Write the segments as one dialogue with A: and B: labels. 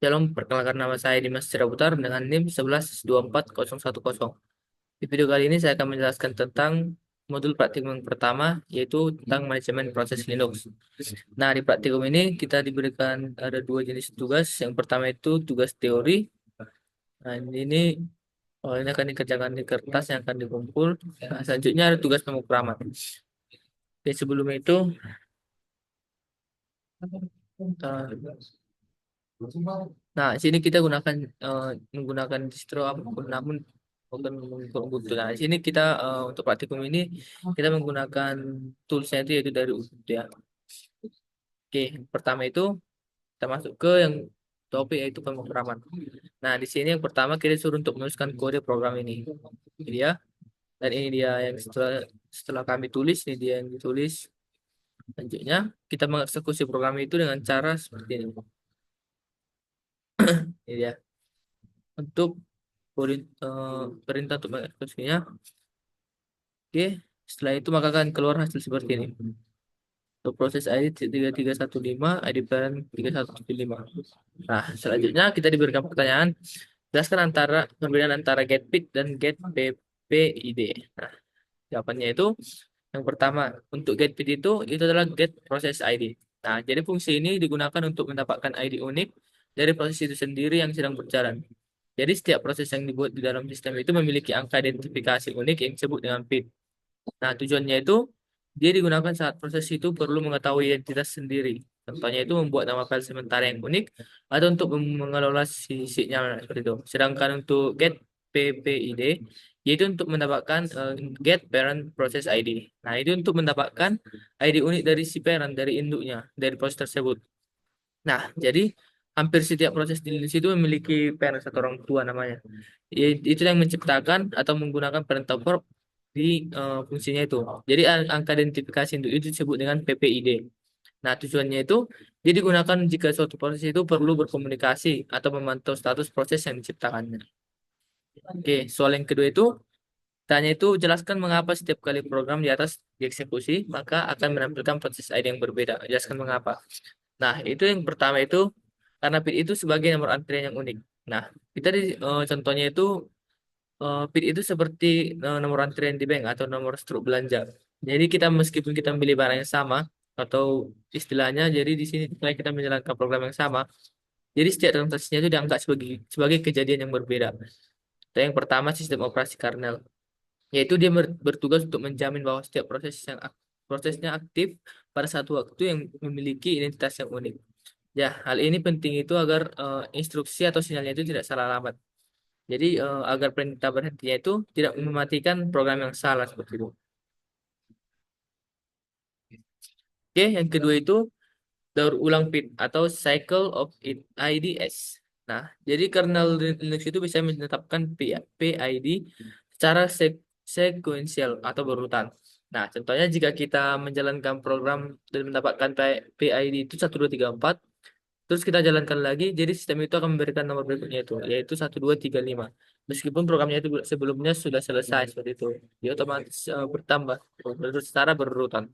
A: Shalom, perkenalkan nama saya Dimas Siraputar dengan NIM 11240110. Di video kali ini saya akan menjelaskan tentang modul praktikum yang pertama, yaitu tentang manajemen proses Linux. Nah, di praktikum ini kita diberikan ada dua jenis tugas. Yang pertama itu tugas teori. Nah, ini akan dikerjakan di kertas yang akan dikumpul. Nah, selanjutnya ada tugas pemrograman. Oke, sebelum itu, eh, nah, di sini kita menggunakan distro apapun, namun bukan untuk Ubuntu. Nah, di sini kita untuk praktikum ini kita menggunakan toolsnya itu yaitu dari Ubuntu ya. Oke, yang pertama itu kita masuk ke yang topik yaitu pemrograman. Nah, di sini yang pertama kita disuruh untuk menuliskan kode program ini. Ini dia, dan ini dia yang setelah kami tulis, ini dia yang ditulis. Selanjutnya kita mengeksekusi program itu dengan cara seperti ini. Ini dia. Untuk perintah untuk mengeksekusinya. Oke, setelah itu maka akan keluar hasil seperti ini. Untuk proses ID 3315, ID parent 3175. Nah, selanjutnya kita diberikan pertanyaan, jelaskan perbedaan antara get PID dan get PPID. Nah, jawabannya itu yang pertama, untuk get PID itu adalah get process ID. Nah, jadi fungsi ini digunakan untuk mendapatkan ID unik dari proses itu sendiri yang sedang berjalan. Jadi setiap proses yang dibuat di dalam sistem itu memiliki angka identifikasi unik yang disebut dengan PID. Nah, tujuannya itu dia digunakan saat proses itu perlu mengetahui identitas sendiri. Contohnya itu membuat nama file sementara yang unik atau untuk mengelola sinyal seperti itu. Sedangkan untuk get PPID yaitu untuk mendapatkan get parent process ID. Nah, itu untuk mendapatkan ID unik dari si parent, dari induknya, dari proses tersebut. Nah, jadi hampir setiap proses di Linux itu memiliki parent atau orang tua namanya. Itu yang menciptakan atau menggunakan perintah fork di fungsinya itu. Jadi angka identifikasi untuk itu disebut dengan PPID. Nah, tujuannya itu dia digunakan jika suatu proses itu perlu berkomunikasi atau memantau status proses yang diciptakannya. Oke, soal yang kedua itu tanya itu jelaskan mengapa setiap kali program di atas dieksekusi maka akan menampilkan proses ID yang berbeda. Jelaskan mengapa. Nah, itu yang pertama itu karena PIN itu sebagai nomor antrian yang unik. Nah, contohnya itu PIN itu seperti nomor antrian di bank atau nomor struk belanja. Jadi kita meskipun kita membeli barang yang sama atau istilahnya jadi di sini ketika kita menjalankan program yang sama, jadi setiap transaksinya itu dianggap sebagai kejadian yang berbeda. Yang pertama sistem operasi kernel, yaitu dia bertugas untuk menjamin bahwa setiap prosesnya aktif pada satu waktu yang memiliki identitas yang unik. Ya, hal ini penting itu agar instruksi atau sinyalnya itu tidak salah alamat. Jadi agar perintah berhentinya itu tidak mematikan program yang salah seperti itu. Oke, yang kedua itu daur ulang PID atau Cycle of IDS. Nah, jadi kernel Linux itu bisa menetapkan PID secara sekuensial atau berurutan. Nah, contohnya jika kita menjalankan program dan mendapatkan PID itu 1234. Terus kita jalankan lagi, jadi sistem itu akan memberikan nomor berikutnya itu, yaitu 1235. Meskipun programnya itu sebelumnya sudah selesai seperti itu, dia otomatis bertambah secara berurutan.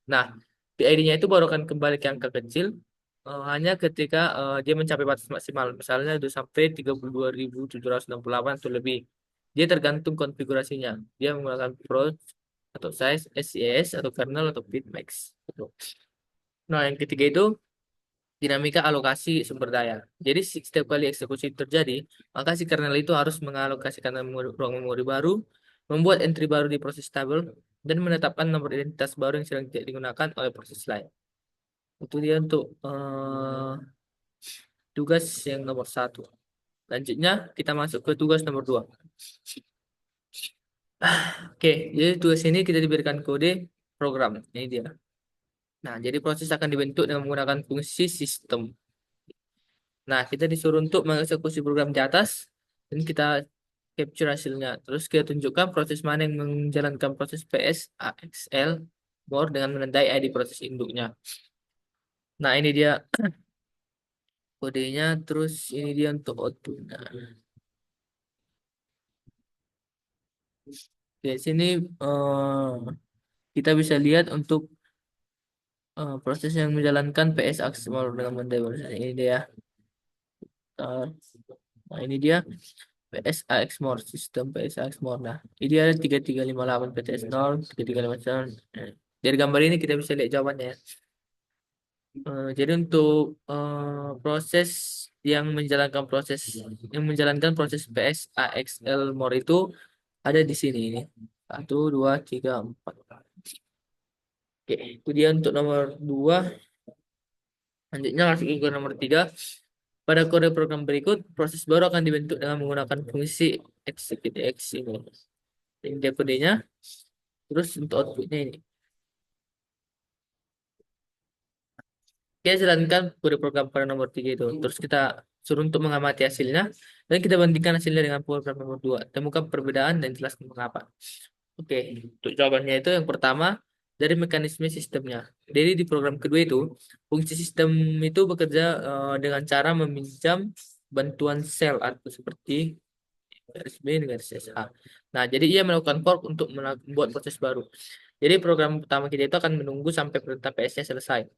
A: Nah, PID-nya itu baru akan kembali ke angka kecil hanya ketika dia mencapai batas maksimal. Misalnya itu sampai 32.768 atau lebih. Dia tergantung konfigurasinya. Dia menggunakan Pro atau size, SCS atau kernel atau bitmax. Gitu. Nah, yang ketiga itu dinamika alokasi sumber daya. Jadi setiap kali eksekusi terjadi, maka si kernel itu harus mengalokasikan ruang memori baru, membuat entry baru di proses tabel, dan menetapkan nomor identitas baru yang sedang tidak digunakan oleh proses lain. Itu dia untuk tugas yang nomor satu. Lanjutnya kita masuk ke tugas nomor dua. Oke, jadi tugas ini kita diberikan kode program. Ini dia. Nah, jadi proses akan dibentuk dengan menggunakan fungsi sistem. Nah, kita disuruh untuk mengeksekusi program di atas dan kita capture hasilnya. Terus kita tunjukkan proses mana yang menjalankan proses PS AXL more dengan menandai ID proses induknya. Nah, ini dia kodenya. Terus ini dia untuk output. Nah, di sini kita bisa lihat untuk proses yang menjalankan PS AXL more dengan menandai proses ini dia. Uh, nah, ini dia PSA Exmor, sistem PSA Exmor. Nah, ini ada 3358 PTS 0, 3359. Dari gambar ini kita bisa lihat jawabannya ya. Jadi untuk proses yang menjalankan proses PSAXL more itu ada di sini ini. Satu, dua, tiga, empat. Oke, itu dia untuk nomor dua. Selanjutnya masuk ke nomor tiga. Pada kode program berikut, proses baru akan dibentuk dengan menggunakan fungsi execute x ini. Ini dia kodenya. Terus untuk outputnya ini. Kita jalankan kode program pada nomor 3 itu. Terus kita suruh untuk mengamati hasilnya. Dan kita bandingkan hasilnya dengan program nomor 2. Temukan perbedaan dan jelaskan mengapa. Oke, untuk jawabannya itu yang pertama dari mekanisme sistemnya. Jadi di program kedua itu, fungsi sistem itu bekerja dengan cara meminjam bantuan sel atau seperti garis B dengan garis SH. Nah, jadi ia melakukan fork untuk membuat proses baru. Jadi program pertama kita itu akan menunggu sampai perintah PS-nya selesai.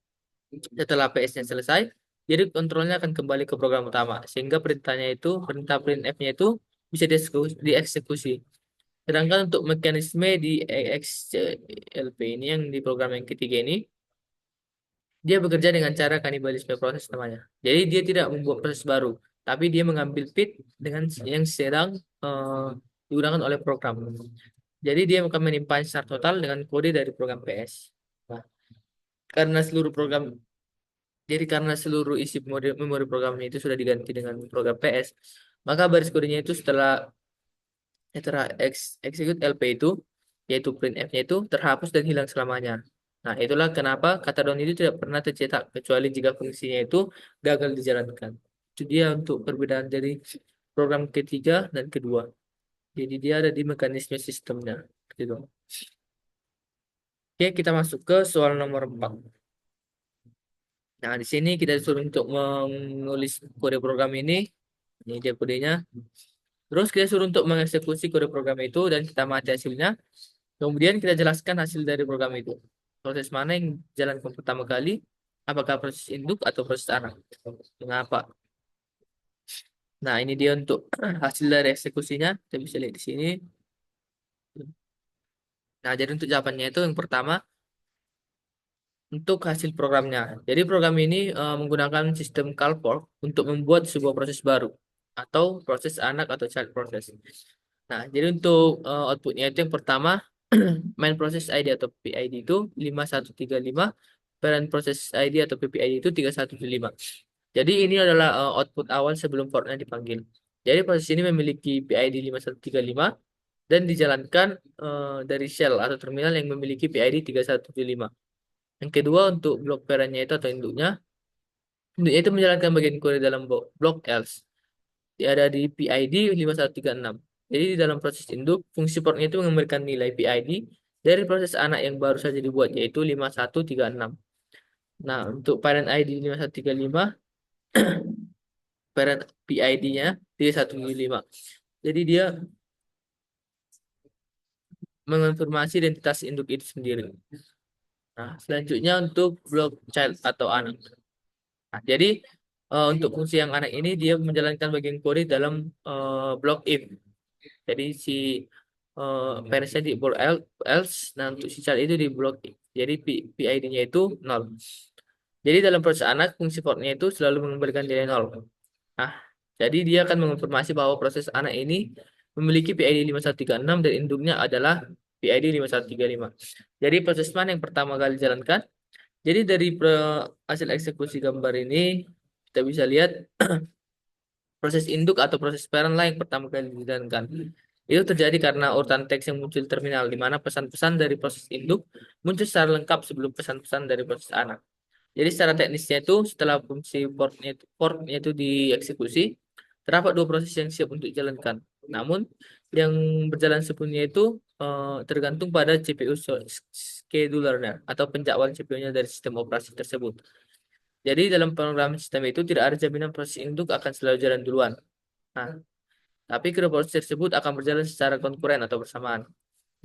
A: Setelah PS-nya selesai, jadi kontrolnya akan kembali ke program utama. Sehingga perintah printf-nya itu bisa dieksekusi. Sedangkan untuk mekanisme di EXCLP ini yang di program yang ketiga ini, dia bekerja dengan cara kanibalisme proses namanya. Jadi dia tidak membuat proses baru, tapi dia mengambil bit dengan yang sedang digunakan oleh program. Jadi dia akan menyimpan secara total dengan kode dari program PS. Nah, karena seluruh program karena seluruh isi memori programnya itu sudah diganti dengan program PS, maka baris kodenya itu setelah execute LP itu, yaitu printf-nya itu terhapus dan hilang selamanya. Nah, itulah kenapa kata down itu tidak pernah tercetak kecuali jika fungsinya itu gagal dijalankan. Itu dia untuk perbedaan dari program ketiga dan kedua. Jadi dia ada di mekanisme sistemnya. Gitu. Oke, kita masuk ke soal nomor 4. Nah, di sini kita disuruh untuk menulis kode program ini. Ini dia kodenya. Terus kita suruh untuk mengeksekusi kode program itu dan kita mati hasilnya. Kemudian kita jelaskan hasil dari program itu. Proses mana yang jalankan pertama kali? Apakah proses induk atau proses anak? Mengapa? Nah, ini dia untuk hasil dari eksekusinya. Kita bisa lihat di sini. Nah, jadi untuk jawabannya itu yang pertama, untuk hasil programnya. Jadi program ini menggunakan sistem call fork untuk membuat sebuah proses baru atau proses anak atau child process. Nah, jadi untuk outputnya itu yang pertama main proses ID atau PID itu 5135, parent proses ID atau PPID itu 3175. Jadi ini adalah output awal sebelum portnya dipanggil. Jadi proses ini memiliki PID 5135 dan dijalankan dari shell atau terminal yang memiliki PID 3175. Yang kedua untuk blok parentnya itu atau induknya itu menjalankan bagian kode dalam blok else. Dia ada di PID 5136. Jadi di dalam proses induk, fungsi portnya itu memberikan nilai PID dari proses anak yang baru saja dibuat, yaitu 5136. Nah, untuk parent ID 5135, parent PID-nya 3175. Jadi dia mengonfirmasi identitas induk itu sendiri. Nah, selanjutnya untuk blok child atau anak. Nah, jadi untuk fungsi yang anak ini dia menjalankan bagian kode dalam blok if. Jadi si parents-nya di blok else, nah untuk si child itu di blok if. Jadi PID-nya itu 0. Jadi dalam proses anak, fungsi portnya itu selalu mengembalikan nilai 0. Nah, jadi dia akan mengonfirmasi bahwa proses anak ini memiliki PID 5136 dan induknya adalah PID 5135. Jadi proses mana yang pertama kali dijalankan? Jadi dari hasil eksekusi gambar ini kita bisa lihat proses induk atau proses parent lah yang pertama kali dijalankan. Itu terjadi karena urutan teks yang muncul di terminal, di mana pesan-pesan dari proses induk muncul secara lengkap sebelum pesan-pesan dari proses anak. Jadi secara teknisnya itu setelah fungsi portnya itu dieksekusi, terdapat dua proses yang siap untuk dijalankan. Namun yang berjalan sebelumnya itu tergantung pada CPU schedulernya atau penjadwalan CPU-nya dari sistem operasi tersebut. Jadi dalam program sistem itu tidak ada jaminan proses induk akan selalu jalan duluan. Nah, tapi kedua proses tersebut akan berjalan secara konkuren atau bersamaan.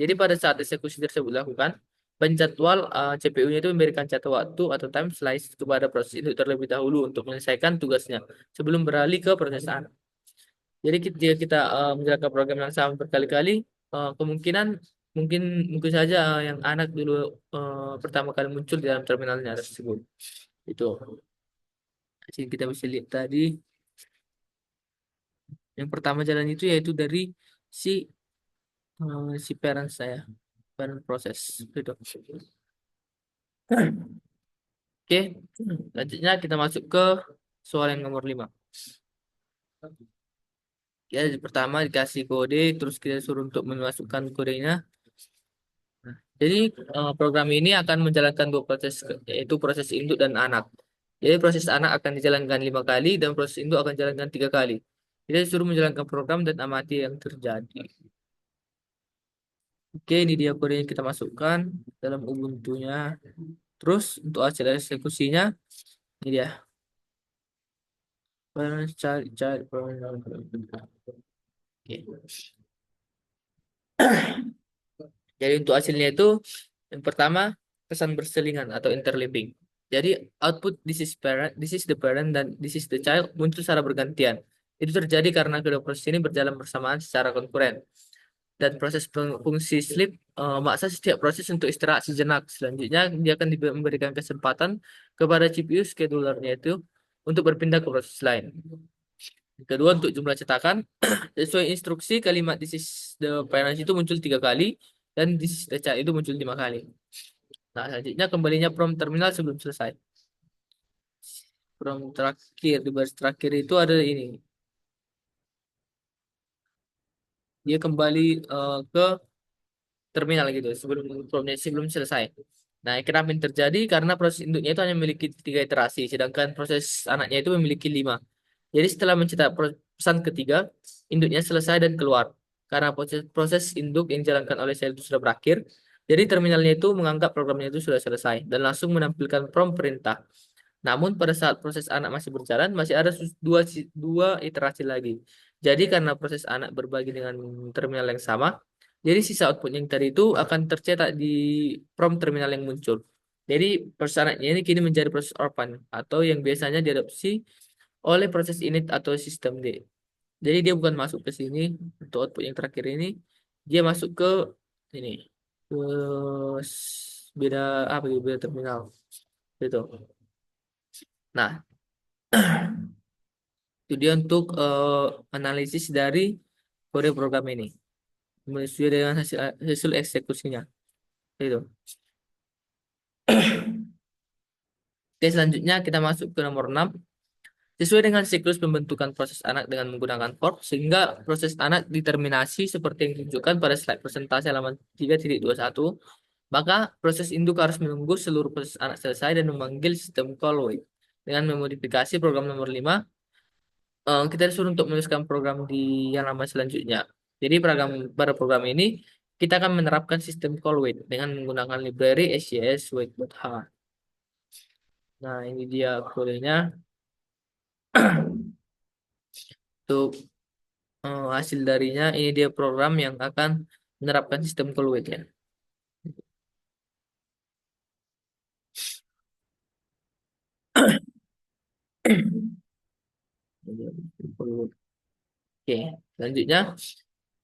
A: Jadi pada saat eksekusi tersebut dilakukan, penjadwal CPU-nya itu memberikan jatuh waktu atau time slice kepada proses itu terlebih dahulu untuk menyelesaikan tugasnya sebelum beralih ke proses anak. Jadi jika kita menjalankan program yang sama berkali-kali, kemungkinan mungkin mungkin saja yang anak dulu pertama kali muncul di dalam terminalnya tersebut. Itu. Jadi kita bisa lihat tadi yang pertama jalan itu yaitu dari si si parent saya, parent proses itu. Oke, selanjutnya kita masuk ke soal yang nomor 5. Ya, pertama dikasih kode, terus kita suruh untuk memasukkan kodenya. Jadi program ini akan menjalankan dua proses, yaitu proses induk dan anak. Jadi proses anak akan dijalankan 5 kali dan proses induk akan dijalankan 3 kali. Kita disuruh menjalankan program dan amati yang terjadi. Oke, ini dia kode yang kita masukkan dalam Ubuntu-nya. Terus untuk hasil eksekusinya, ini dia. Cari. Oke. Jadi untuk hasilnya itu yang pertama kesan berselingan atau interleaving. Jadi output this is the parent dan this is the child muncul secara bergantian. Itu terjadi karena kedua proses ini berjalan bersamaan secara konkuren. Dan proses fungsi sleep maksa setiap proses untuk istirahat sejenak. Selanjutnya dia akan memberikan kesempatan kepada CPU schedulernya itu untuk berpindah ke proses lain. Kedua untuk jumlah cetakan sesuai instruksi kalimat this is the parent itu muncul 3 kali dan this is the child itu muncul 5 kali. Nah, selanjutnya kembalinya prompt terminal sebelum selesai. Prompt terakhir di baris terakhir itu ada ini. Dia kembali ke terminal gitu sebelum selesai. Nah, kenapa ini terjadi? Karena proses induknya itu hanya memiliki 3 iterasi, sedangkan proses anaknya itu memiliki 5. Jadi setelah mencetak pesan ketiga, induknya selesai dan keluar. Karena proses induk yang dijalankan oleh sel itu sudah berakhir, jadi terminalnya itu menganggap programnya itu sudah selesai dan langsung menampilkan prompt perintah. Namun pada saat proses anak masih berjalan, masih ada dua iterasi lagi. Jadi karena proses anak berbagi dengan terminal yang sama, jadi sisa output yang tadi itu akan tercetak di prompt terminal yang muncul. Jadi proses anaknya ini kini menjadi proses orphan atau yang biasanya diadopsi oleh proses init atau sistem D. Jadi dia bukan masuk ke sini untuk output yang terakhir ini, dia masuk ke ini ke beda apa gitu, beda terminal gitu. Nah, itu dia untuk analisis dari kode program ini sesuai dengan hasil eksekusinya. Itu. Oke, selanjutnya kita masuk ke nomor 6. Sesuai dengan siklus pembentukan proses anak dengan menggunakan fork, sehingga proses anak diterminasi seperti yang ditunjukkan pada slide presentasi halaman 3.21, maka proses induk harus menunggu seluruh proses anak selesai dan memanggil sistem call wait. Dengan memodifikasi program nomor 5, kita disuruh untuk menuliskan program di yang lama selanjutnya. Jadi pada program ini kita akan menerapkan sistem call wait dengan menggunakan library SJS wait.h. Nah, ini dia kodenya untuk hasil darinya. Ini dia program yang akan menerapkan sistem call wait ya. Oke, selanjutnya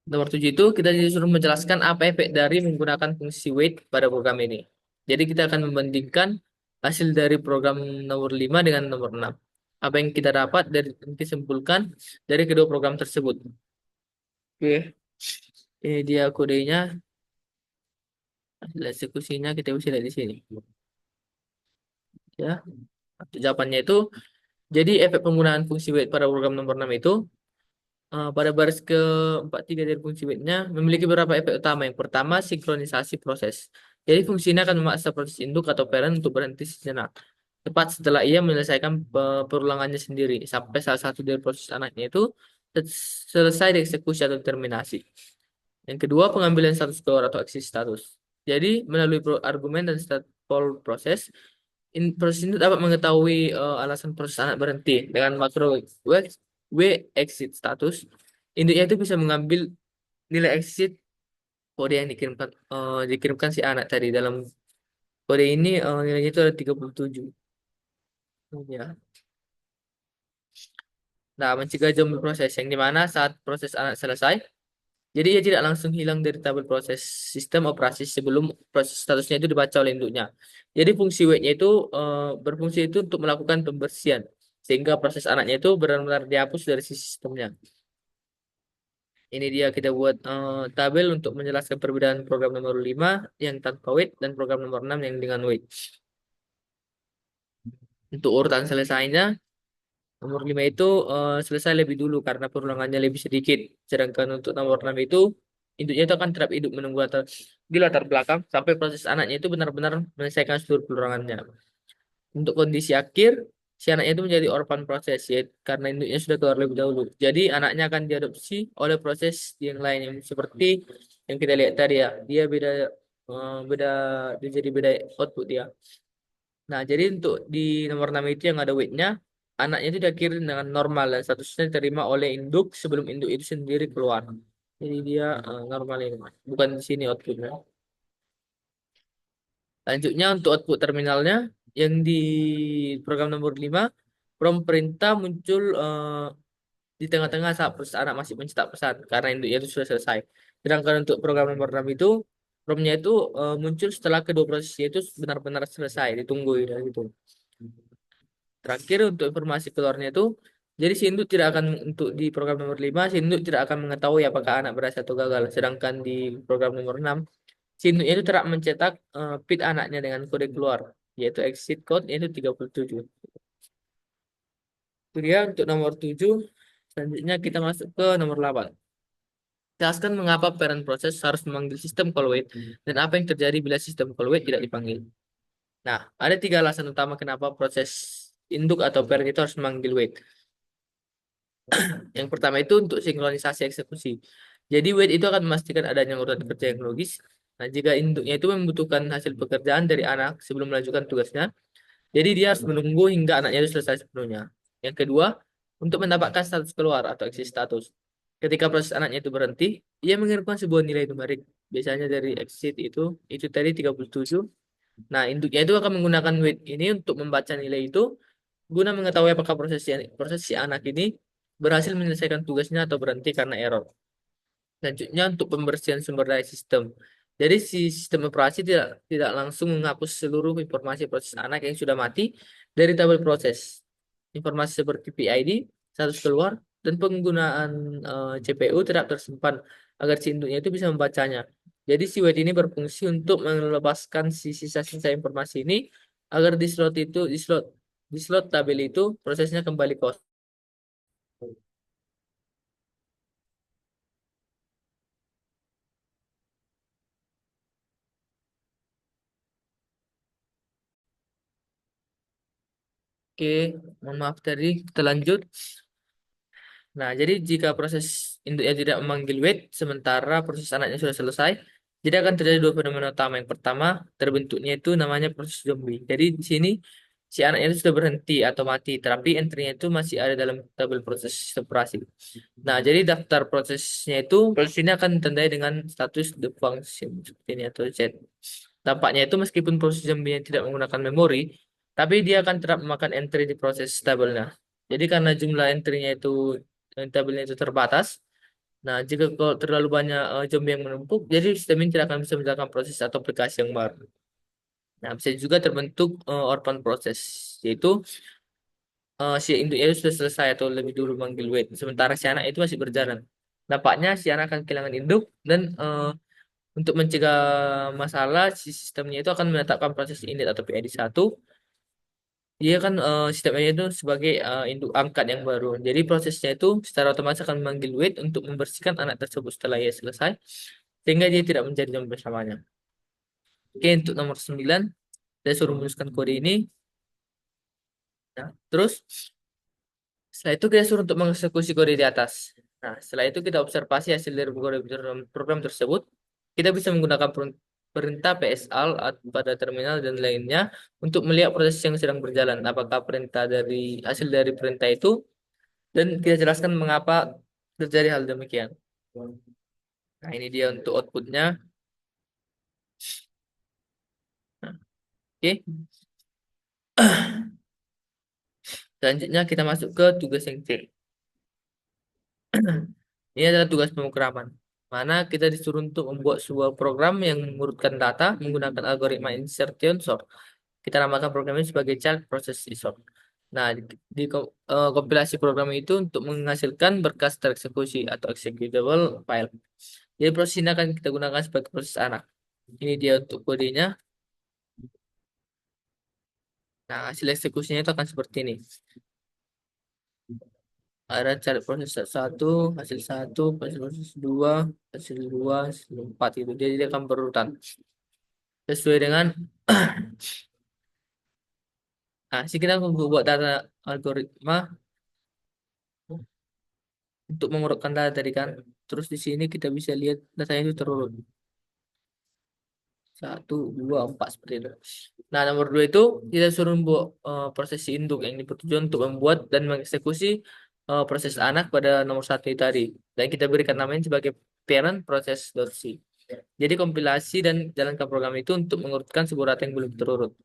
A: nomor 7 itu kita disuruh menjelaskan apa efek dari menggunakan fungsi wait pada program ini. Jadi kita akan membandingkan hasil dari program nomor 5 dengan nomor 6. Apa yang kita dapat dari disimpulkan dari kedua program tersebut. Oke, ini dia kodenya, hasil eksekusinya kita bisa lihat di sini. Ya, jawabannya itu, jadi efek penggunaan fungsi wait pada program nomor 6 itu pada baris ke-43 dari fungsi wait-nya memiliki beberapa efek utama. Yang pertama, sinkronisasi proses. Jadi fungsi ini akan memaksa proses induk atau parent untuk berhenti sejenak. Tepat setelah ia menyelesaikan perulangannya sendiri, sampai salah satu dari proses anaknya itu selesai dieksekusi atau terminasi. Yang kedua, pengambilan status keluar atau exit status. Jadi, melalui argumen dan stateful proses, proses ini dapat mengetahui alasan proses anak berhenti dengan makro w exit status. Induknya itu bisa mengambil nilai exit kode yang dikirimkan si anak tadi dalam Kode ini nilainya itu ada 37. Ya. Nah, mencegah zombie proses yang dimana saat proses anak selesai, jadi ia tidak langsung hilang dari tabel proses sistem operasi sebelum proses statusnya itu dibaca oleh induknya. Jadi fungsi wait-nya itu berfungsi itu untuk melakukan pembersihan sehingga proses anaknya itu benar-benar dihapus dari si sistemnya. Ini dia kita buat tabel untuk menjelaskan perbedaan program nomor 5 yang tanpa wait dan program nomor 6 yang dengan wait. Untuk urutan selesainya, nomor 5 itu selesai lebih dulu karena perulangannya lebih sedikit. Sedangkan untuk nomor 6 itu, induknya itu akan tetap hidup menunggu di latar belakang sampai proses anaknya itu benar-benar menyelesaikan seluruh perulangannya. Untuk kondisi akhir, si anaknya itu menjadi orphan proses ya, karena induknya sudah keluar lebih dahulu. Jadi anaknya akan diadopsi oleh proses yang lain yang seperti yang kita lihat tadi ya. Dia beda beda dia jadi beda output dia. Nah, jadi untuk di nomor 6 itu yang ada weight-nya, anaknya itu diakhirin dengan normal dan statusnya diterima oleh induk sebelum induk itu sendiri keluar. Jadi dia normal ini, bukan di sini outputnya. Lanjutnya untuk output terminalnya yang di program nomor 5, prompt perintah muncul di tengah-tengah saat proses anak masih mencetak pesan karena induknya itu sudah selesai. Sedangkan untuk program nomor 6 itu prompt-nya itu muncul setelah kedua prosesnya itu benar-benar selesai, ditunggu gitu. Terakhir untuk informasi keluarnya itu, jadi si induk tidak akan untuk di program nomor 5 si induk tidak akan mengetahui apakah anak berhasil atau gagal. Sedangkan di program nomor 6 si induknya itu tidak mencetak PID anaknya dengan kode keluar, yaitu exit code yaitu 37. Itu dia untuk nomor 7. Selanjutnya kita masuk ke nomor 8. Jelaskan mengapa parent proses harus memanggil sistem call wait dan apa yang terjadi bila sistem call wait tidak dipanggil. Nah, ada tiga alasan utama kenapa proses induk atau parent itu harus memanggil wait. Yang pertama itu untuk sinkronisasi eksekusi. Jadi wait itu akan memastikan adanya urutan kerja yang logis. Nah, jika induknya itu membutuhkan hasil pekerjaan dari anak sebelum melanjutkan tugasnya, jadi dia harus menunggu hingga anaknya itu selesai sepenuhnya. Yang kedua, untuk mendapatkan status keluar atau exit status. Ketika proses anaknya itu berhenti, ia mengirimkan sebuah nilai numerik. Biasanya dari exit itu tadi 37. Nah, induknya itu akan menggunakan wait ini untuk membaca nilai itu guna mengetahui apakah proses si anak ini berhasil menyelesaikan tugasnya atau berhenti karena error. Selanjutnya untuk pembersihan sumber daya sistem. Jadi si sistem operasi tidak tidak langsung menghapus seluruh informasi proses anak yang sudah mati dari tabel proses. Informasi seperti PID, status keluar, dan penggunaan CPU tetap tersimpan agar si induknya itu bisa membacanya. Jadi si wait ini berfungsi untuk melepaskan si sisa-sisa informasi ini agar di slot tabel itu prosesnya kembali kosong. Oke, mohon maaf tadi kita lanjut. Nah, jadi jika proses induknya tidak memanggil wait, sementara proses anaknya sudah selesai, jadi akan terjadi dua fenomena utama. Yang pertama, terbentuknya itu namanya proses zombie. Jadi di sini si anaknya itu sudah berhenti atau mati, tapi entry-nya itu masih ada dalam tabel proses operasi. Nah, jadi daftar prosesnya itu, proses ini akan ditandai dengan status the function seperti ini atau Z. Tampaknya itu meskipun proses zombie tidak menggunakan memori, tapi dia akan tetap memakan entry di proses tabelnya. Jadi karena jumlah entry-nya itu tabelnya itu terbatas. Nah, jika kalau terlalu banyak zombie yang menumpuk, jadi sistem ini tidak akan bisa menjalankan proses atau aplikasi yang baru. Nah, bisa juga terbentuk orphan process, yaitu si induknya itu sudah selesai atau lebih dulu manggil wait, sementara si anak itu masih berjalan. Nampaknya si anak akan kehilangan induk dan untuk mencegah masalah, si sistemnya itu akan menetapkan proses init atau PID 1. Dia kan sistemnya itu sebagai induk angkat yang baru. Jadi prosesnya itu secara otomatis akan memanggil wait untuk membersihkan anak tersebut setelah ia selesai, sehingga dia tidak menjadi zombie bersamanya. Oke, untuk nomor 9, saya suruh menuliskan kode ini. Nah, terus setelah itu kita suruh untuk mengeksekusi kode di atas. Nah, setelah itu kita observasi hasil dari kode program tersebut. Kita bisa menggunakan perintah PSAL pada terminal dan lainnya untuk melihat proses yang sedang berjalan. Apakah perintah dari hasil dari perintah itu dan kita jelaskan mengapa terjadi hal demikian. Nah, ini dia untuk outputnya. Oke. Selanjutnya kita masuk ke tugas yang C. Ini adalah tugas pemrograman. Mana kita disuruh untuk membuat sebuah program yang mengurutkan data menggunakan algoritma insertion sort. Kita namakan program ini sebagai child process sort. Nah, kompilasi program itu untuk menghasilkan berkas tereksekusi atau executable file. Jadi proses ini akan kita gunakan sebagai proses anak. Ini dia untuk kodenya. Nah, hasil eksekusinya itu akan seperti ini. Ada cari proses satu, hasil satu, proses dua, hasil dua, hasil empat itu. Jadi dia akan berurutan sesuai dengan. Nah, sih kita membuat data algoritma untuk mengurutkan data tadi kan. Terus di sini kita bisa lihat datanya itu terurut satu, dua, empat seperti itu. Nah, nomor dua itu kita suruh membuat proses induk yang bertujuan untuk membuat dan mengeksekusi proses anak pada nomor satu itu tadi. Dan kita berikan namanya sebagai parent process.c. Jadi kompilasi dan jalankan program itu untuk mengurutkan sebuah data yang belum terurut.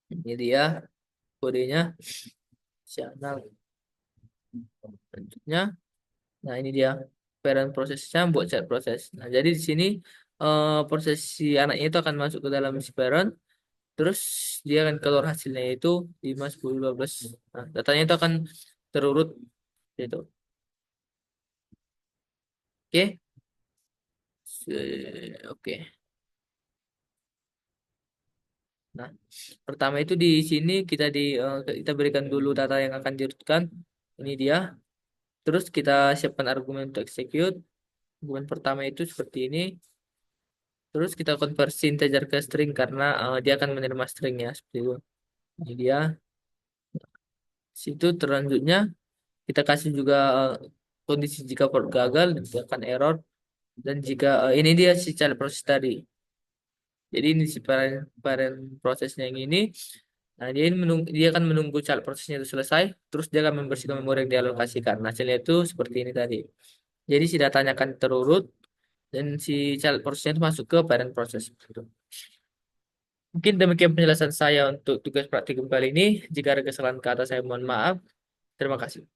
A: Jadi ya kodenya siapa selanjutnya. Nah ini dia parent prosesnya buat child proses. Nah jadi di sini proses si anaknya itu akan masuk ke dalam si parent. Terus dia akan keluar hasilnya itu 5, 10, 12. Nah datanya itu akan terurut gitu. Oke. Oke. Nah, pertama itu di sini kita berikan dulu data yang akan diurutkan. Ini dia. Terus kita siapkan argumen untuk execute. Argumen pertama itu seperti ini. Terus kita konversi integer ke string karena dia akan menerima stringnya seperti itu. Ini dia. Situ terlanjutnya kita kasih juga kondisi jika port gagal, dia akan error. Dan jika ini dia si child proses tadi. Jadi ini si parent prosesnya yang ini. Nah, dia akan menunggu child prosesnya itu selesai. Terus dia akan membersihkan memori yang dialokasikan. Nah, hasilnya itu seperti ini tadi. Jadi si datanya akan terurut dan si child processnya itu masuk ke parent process. Gitu. Mungkin demikian penjelasan saya untuk tugas praktikum kali ini. Jika ada kesalahan kata saya mohon maaf. Terima kasih.